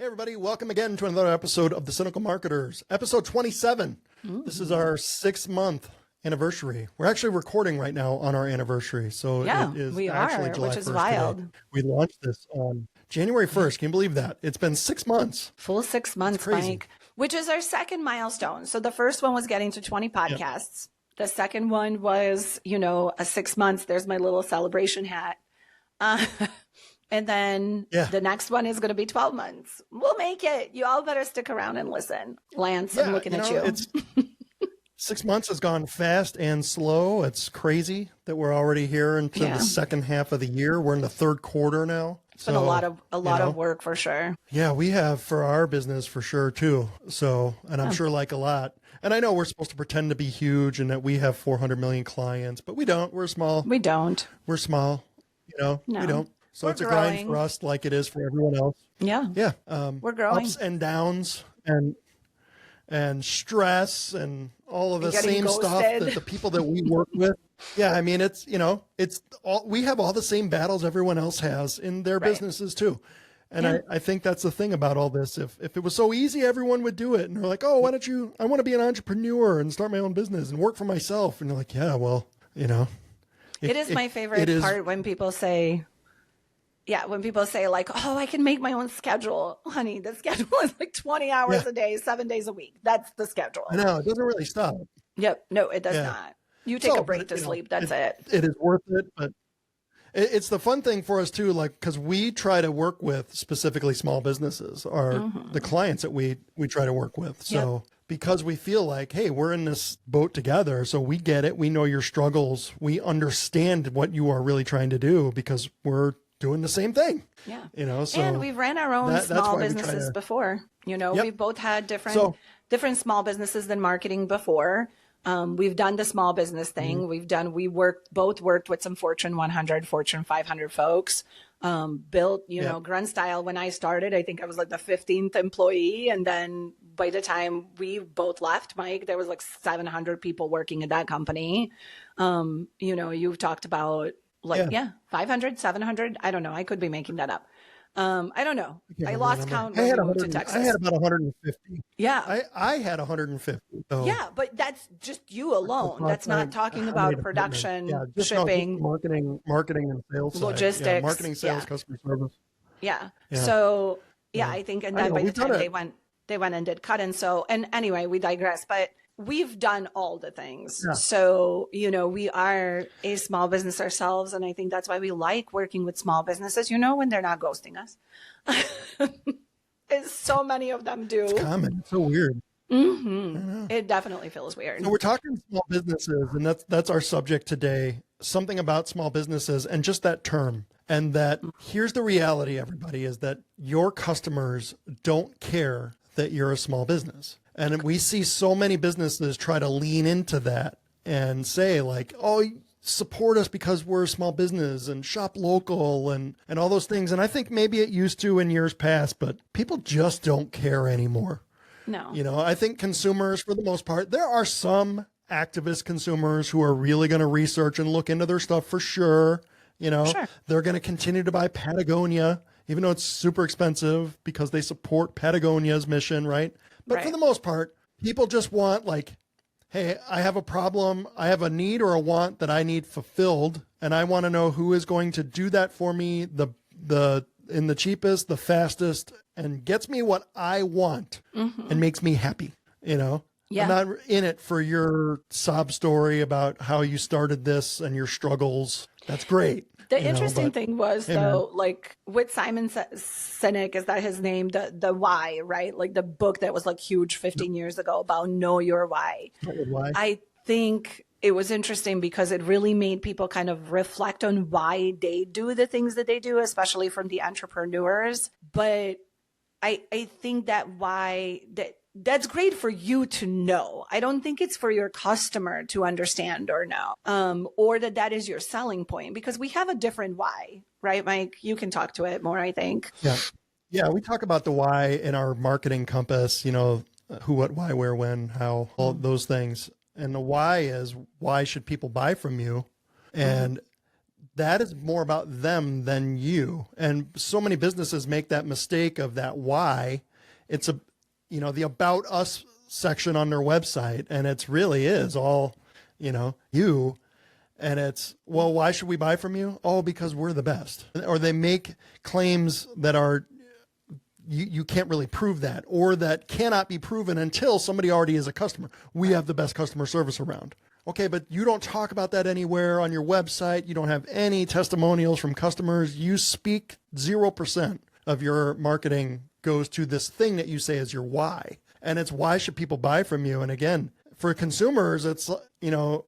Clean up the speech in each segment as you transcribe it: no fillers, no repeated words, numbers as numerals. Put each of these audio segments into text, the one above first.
Hey, everybody. Welcome again to another episode of The Cynical Marketers, episode 27. Ooh. This is our 6-month anniversary. We're actually recording right now on our anniversary. So yeah, it is we actually are, July which is 1st wild. today. We launched this on January 1st. Can you believe that? It's been 6 months. Full 6 months, Mike, which is our second milestone. So the first one was getting to 20 podcasts. Yeah. The second one was, a 6 months. There's my little celebration hat. And then the next one is going to be 12 months. We'll make it. You all better stick around and listen. Lance, I'm looking at you. It's 6 months has gone fast and slow. It's crazy that we're already here into the second half of the year. We're in the third quarter now. It's been a lot of work for sure. Yeah, we have for our business for sure too. So, and I'm sure like a lot. And I know we're supposed to pretend to be huge and that we have 400 million clients, but we don't. We're small. We don't. We're small. No. We don't. So it's a grind for us like it is for everyone else. Yeah. Yeah. We're growing. Ups and downs and stress and all of the same stuff that the people that we work with. Yeah. I mean, it's all, we have all the same battles everyone else has in their businesses too. And I think that's the thing about all this. If it was so easy, everyone would do it. And they're like, oh, why don't you, I want to be an entrepreneur and start my own business and work for myself. And you're like, yeah, well, it is my favorite part when people say, like, oh, I can make my own schedule. Honey, the schedule is like 20 hours a day, 7 days a week. That's the schedule. I know. It doesn't really stop. Yep. No, it does not. You take a break to sleep. That's it. It is worth it. But it's the fun thing for us too, like, because we try to work with specifically small businesses or the clients that we try to work with. So because we feel like, hey, we're in this boat together. So we get it. We know your struggles. We understand what you are really trying to do because we're doing the same thing. Yeah. So and we've ran our own small businesses before. We've both had different small businesses than marketing before. We've done the small business thing. We both worked with some Fortune 100, Fortune 500 folks. Built, Grunt Style. When I started, I think I was like the 15th employee. And then by the time we both left, Mike, there was like 700 people working at that company. You've talked about 500, 700. I don't know. I could be making that up. I don't know. I lost count when we moved to Texas. I had about 150. Yeah. I had 150. So. Yeah, but that's just you alone. That's not talking about production, shipping, marketing and sales, logistics, marketing, sales, customer service. Yeah. So I think, and then by the time they went and did cut and sew. And anyway, we digress, but we've done all the things. Yeah. So, we are a small business ourselves. And I think that's why we like working with small businesses, when they're not ghosting us. So many of them do. It's common. It's so weird. It definitely feels weird. So we're talking small businesses, and that's our subject today. Something about small businesses and just that term. And that here's the reality, everybody, is that your customers don't care that you're a small business. And we see so many businesses try to lean into that and say like, oh, support us because we're a small business and shop local and all those things. And I think maybe it used to in years past, but people just don't care anymore. No. I think consumers, for the most part, there are some activist consumers who are really going to research and look into their stuff for sure. Sure. They're going to continue to buy Patagonia, even though it's super expensive because they support Patagonia's mission, right? But for the most part, people just want like, hey, I have a problem. I have a need or a want that I need fulfilled. And I want to know who is going to do that for me in the cheapest, the fastest, and gets me what I want and makes me happy. I'm not in it for your sob story about how you started this and your struggles. That's great. The interesting thing was, like with Simon Sinek, is that his name? The Why, right? Like the book that was like huge 15 years ago about Know Your Why. I think it was interesting because it really made people kind of reflect on why they do the things that they do, especially from the entrepreneurs. But I think that's great for you to know. I don't think it's for your customer to understand or know, or that is your selling point, because we have a different why, right, Mike? You can talk to it more, I think. Yeah. We talk about the why in our marketing compass, who, what, why, where, when, how, all those things. And the why is, why should people buy from you? And that is more about them than you. And so many businesses make that mistake of that why. It's the about us section on their website, and it's really is all, you. And it's, well, why should we buy from you? Oh, because we're the best. Or they make claims that are, you can't really prove that, or that cannot be proven until somebody already is a customer. We have the best customer service around. Okay, but you don't talk about that anywhere on your website. You don't have any testimonials from customers. You speak 0% of your marketing goes to this thing that you say is your why. And it's why should people buy from you? And again, for consumers, it's,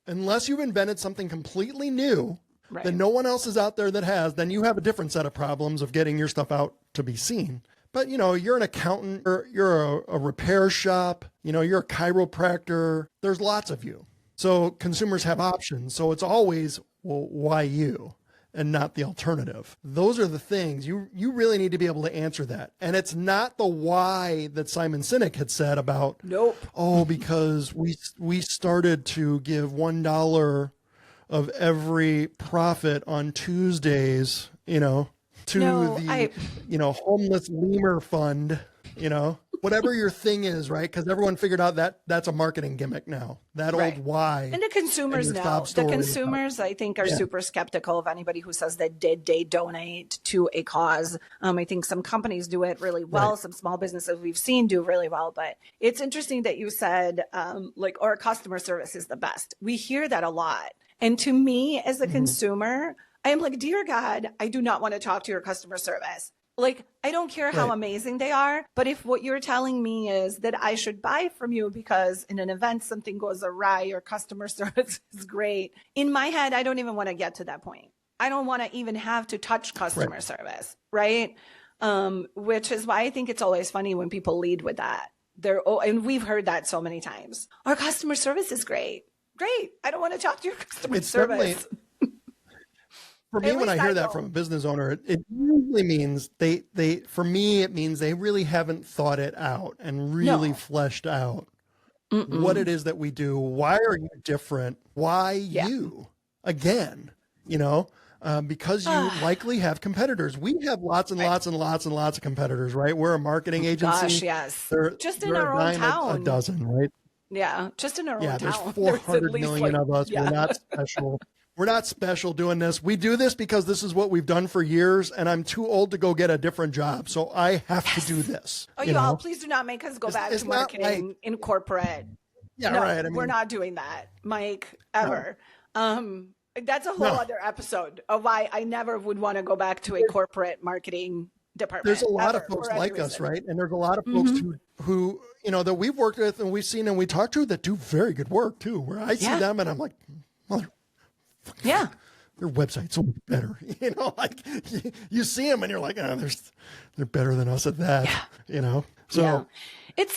unless you've invented something completely new that no one else is out there that has, then you have a different set of problems of getting your stuff out to be seen. But, you're an accountant, or you're a repair shop, you're a chiropractor. There's lots of you. So consumers have options. So it's always, well, why you and not the alternative? Those are the things you really need to be able to answer that. And it's not the why that Simon Sinek had said about, nope. Oh, because we started to give $1 of every profit on Tuesdays, homeless lemur fund, whatever your thing is, right? Because everyone figured out that that's a marketing gimmick now. That old why. And the consumers know. The consumers, I think, are super skeptical of anybody who says that they donate to a cause. I think some companies do it really well. Some small businesses we've seen do really well. But it's interesting that you said, our customer service is the best. We hear that a lot. And to me, as a consumer, I am like, dear God, I do not want to talk to your customer service. Like, I don't care how amazing they are, but if what you're telling me is that I should buy from you because in an event something goes awry, your customer service is great, in my head, I don't even want to get to that point. I don't want to even have to touch customer service, right? Which is why I think it's always funny when people lead with that. And we've heard that so many times. Our customer service is great. Great. I don't want to talk to your customer service. For me, when I hear that from a business owner, it usually means it means they really haven't thought it out and really fleshed out what it is that we do. Why are you different? Why you? Again, because you likely have competitors. We have lots and lots and lots and lots of competitors, right? We're a marketing agency. Gosh, yes. Just in our own town. A dozen, right? Yeah, just in our own town. There's 400 million of us. We're not special. We're not special doing this. We do this because this is what we've done for years, and I'm too old to go get a different job. So I have to do this. Oh, you all, please do not make us go back to marketing in corporate. Yeah, no, right. We're not doing that, Mike, ever. No. That's a whole other episod of why I never would want to go back to a corporate marketing department. There's a lot of folks like us, right? And there's a lot of folks who that we've worked with and we've seen and we talked to that do very good work too, where I see them and I'm like, their website's so much better. You see them and you're like, oh, they're better than us at that. So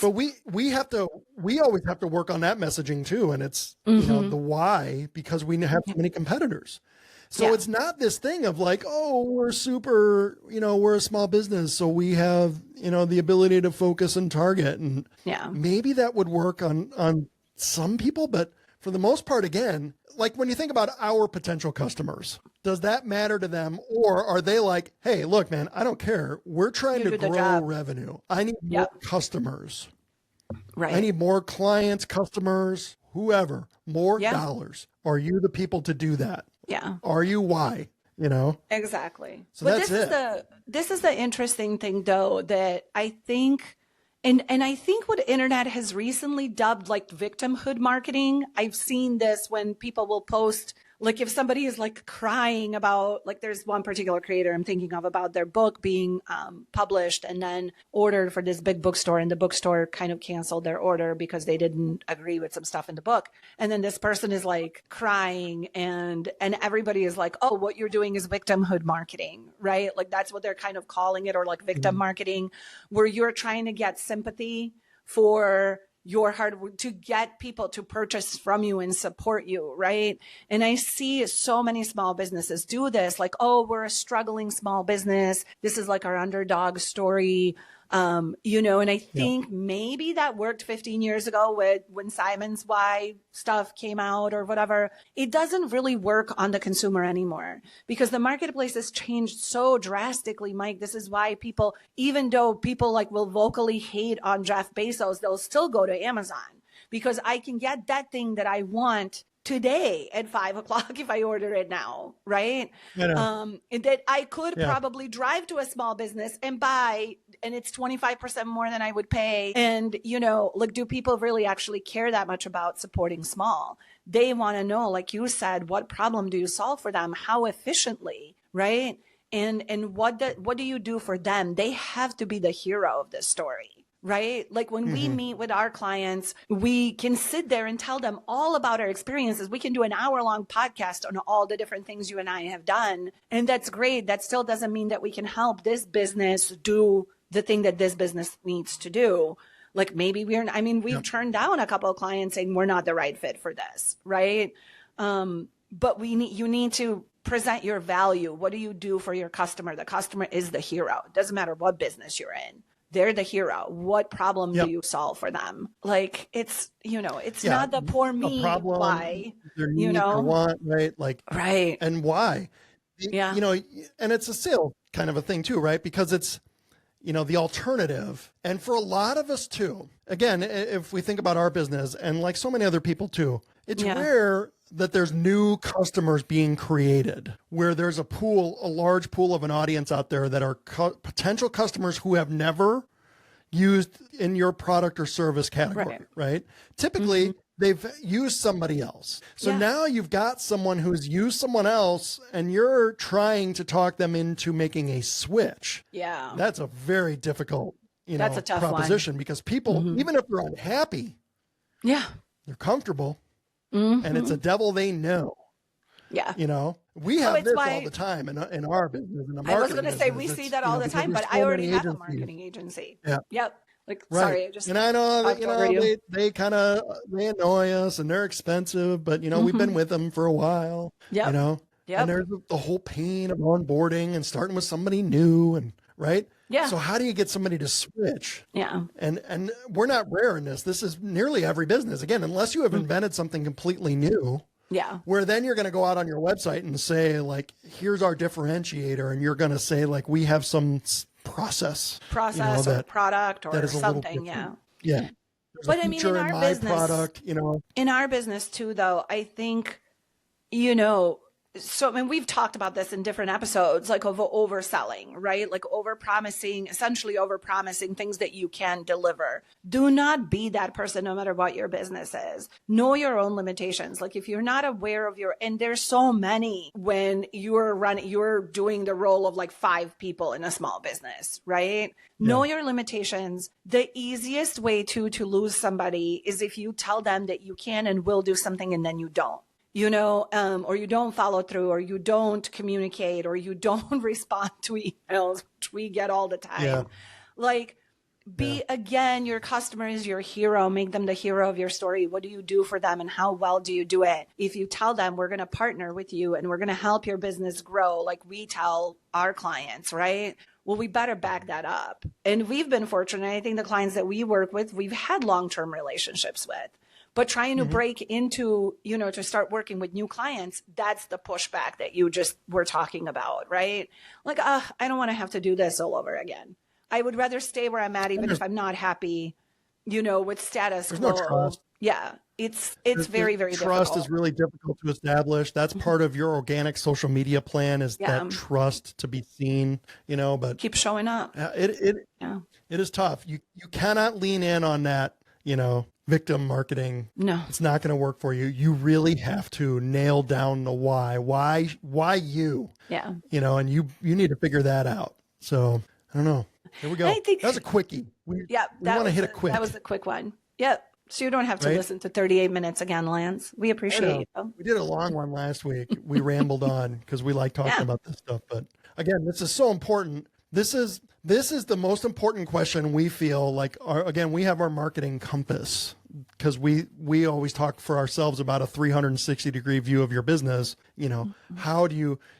but we always have to work on that messaging too. And it's the why, because we have too many competitors. So it's not this thing of like, oh, we're super, we're a small business, so we have, the ability to focus and target. And maybe that would work on some people, but for the most part, again, like when you think about our potential customers, does that matter to them? Or are they like, hey, look, man, I don't care. We're trying to grow revenue. I need more customers. Right. I need more clients, customers, whoever, more dollars. Are you the people to do that? Yeah. Are you why? Exactly. So but this is the interesting thing, though, that I think, and I think what internet has recently dubbed like victimhood marketing. I've seen this when people will post, like if somebody is like crying about, like there's one particular creator I'm thinking of about their book being published and then ordered for this big bookstore, and the bookstore kind of canceled their order because they didn't agree with some stuff in the book. And then this person is like crying and everybody is like, oh, what you're doing is victimhood marketing, right? Like that's what they're kind of calling it, or like victim marketing, where you're trying to get sympathy for your hard work to get people to purchase from you and support you, right? And I see so many small businesses do this, like, oh, we're a struggling small business. This is like our underdog story. And I think maybe that worked 15 years ago when Simon's Why stuff came out or whatever. It doesn't really work on the consumer anymore because the marketplace has changed so drastically, Mike. This is why people, even though people like will vocally hate on Jeff Bezos, they'll still go to Amazon because I can get that thing that I want today at 5:00 if I order it now, right? That I could probably drive to a small business and buy, and it's 25% more than I would pay. And, do people really actually care that much about supporting small? They want to know, like you said, what problem do you solve for them? How efficiently, right? And what do you do for them? They have to be the hero of this story. Right? Like when we meet with our clients, we can sit there and tell them all about our experiences. We can do an hour-long podcast on all the different things you and I have done. And that's great. That still doesn't mean that we can help this business do the thing that this business needs to do. Like maybe we've turned down a couple of clients saying we're not the right fit for this. Right? But you need to present your value. What do you do for your customer? The customer is the hero. It doesn't matter what business you're in. They're the hero. What problem do you solve for them? Like it's not the poor me problem, why, their need or want, right? Like, right. And why, and it's a sale kind of a thing too, right? Because it's, the alternative. And for a lot of us too, again, if we think about our business and like so many other people too, it's rare that there's new customers being created, where there's a large pool of an audience out there that are potential customers who have never used in your product or service category, right? Typically, they've used somebody else. So now you've got someone who's used someone else and you're trying to talk them into making a switch. Yeah. That's a very difficult, that's a tough proposition because people, even if they're unhappy, they're comfortable. And it's a devil they know. Yeah. We have this all the time in our business. I was going to say, we see that all the time, but I already have a marketing agency. Yeah. Yep. Like, sorry, and I know that, they annoy us and they're expensive, but we've been with them for a while, and there's the whole pain of onboarding and starting with somebody new and right. Yeah. So how do you get somebody to switch? Yeah. And we're not rare in this. This is nearly every business. Again, unless you have invented something completely new. Yeah. Where then you're going to go out on your website and say like, here's our differentiator. And you're going to say like, we have some process or product or something. Yeah. Yeah. But I mean, in our business, product, in our business too, though, I think, so, we've talked about this in different episodes, like of overselling, right? Like essentially over promising things that you can deliver. Do not be that person, no matter what your business is. Know your own limitations. Like if you're not aware of and there's so many when you're doing the role of like 5 people in a small business, right? Yeah. Know your limitations. The easiest way to lose somebody is if you tell them that you can and will do something and then you don't. Or you don't follow through, or you don't communicate, or you don't respond to emails, which we get all the time. Yeah. Like, again, your customer is your hero. Make them the hero of your story. What do you do for them and how well do you do it? If you tell them we're going to partner with you and we're going to help your business grow, like we tell our clients, right? Well, we better back that up. And we've been fortunate. I think the clients that we work with, we've had long-term relationships with. But trying to break into, to start working with new clients, that's the pushback that you just were talking about, right? Like, I don't want to have to do this all over again. I would rather stay where I'm at, even if I'm not happy, with status quo. There's no trust. Yeah, it's very, very difficult. Trust is really difficult to establish. That's part of your organic social media plan is that trust to be seen, but keep showing up. It is tough. You cannot lean in on that, victim marketing. No, it's not going to work for you. You really have to nail down the why you, and you need to figure that out. So I don't know. Here we go. That was a quickie. We want to hit a quick. That was a quick one. Yep. So you don't have to listen to 38 minutes again, Lance. We appreciate you. We did a long one last week. We rambled on because we like talking about this stuff. But again, this is so important This is the most important question we feel like. Again, we have our marketing compass, because we always talk for ourselves about a 360-degree view of your business. How do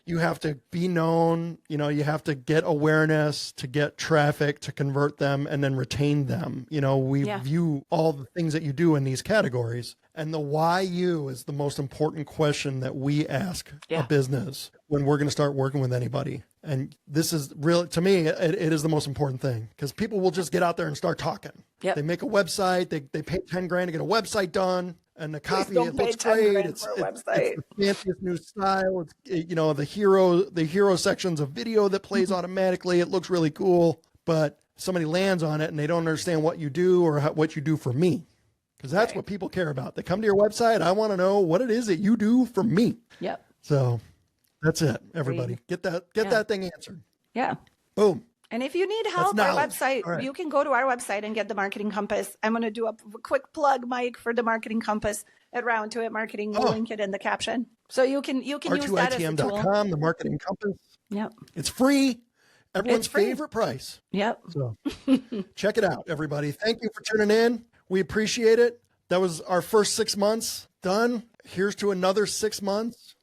you have to be known, you have to get awareness, to get traffic, to convert them, and then retain them. We view all the things that you do in these categories. And the why you is the most important question that we ask a business when we're going to start working with anybody. And this is really, to me, it is the most important thing, because people will just get out there and start talking. Yep. They make a website, they pay 10 grand to get a website done, and the copy, it looks great. It's the fanciest new style. It's, the hero section's a video that plays automatically. It looks really cool, but somebody lands on it and they don't understand what you do or what you do for me. Because that's what people care about. They come to your website. I want to know what it is that you do for me. Yep. So that's it, everybody. Get that thing answered. Yeah. Boom. And if you need help, our website, you can go to our website and get the Marketing Compass. I'm going to do a quick plug, Mike, for the Marketing Compass at Round to It Marketing. We'll link it in the caption. So you can use that as a tool. R2ITM.com, the Marketing Compass. Yep. It's free. Everyone's favorite price. Yep. So check it out, everybody. Thank you for tuning in. We appreciate it. That was our first 6 months done. Here's to another 6 months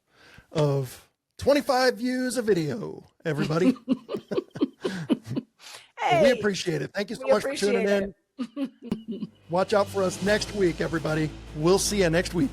of 25 views of video, everybody. Hey, we appreciate it. Thank you so much for tuning in. Watch out for us next week, everybody. We'll see you next week.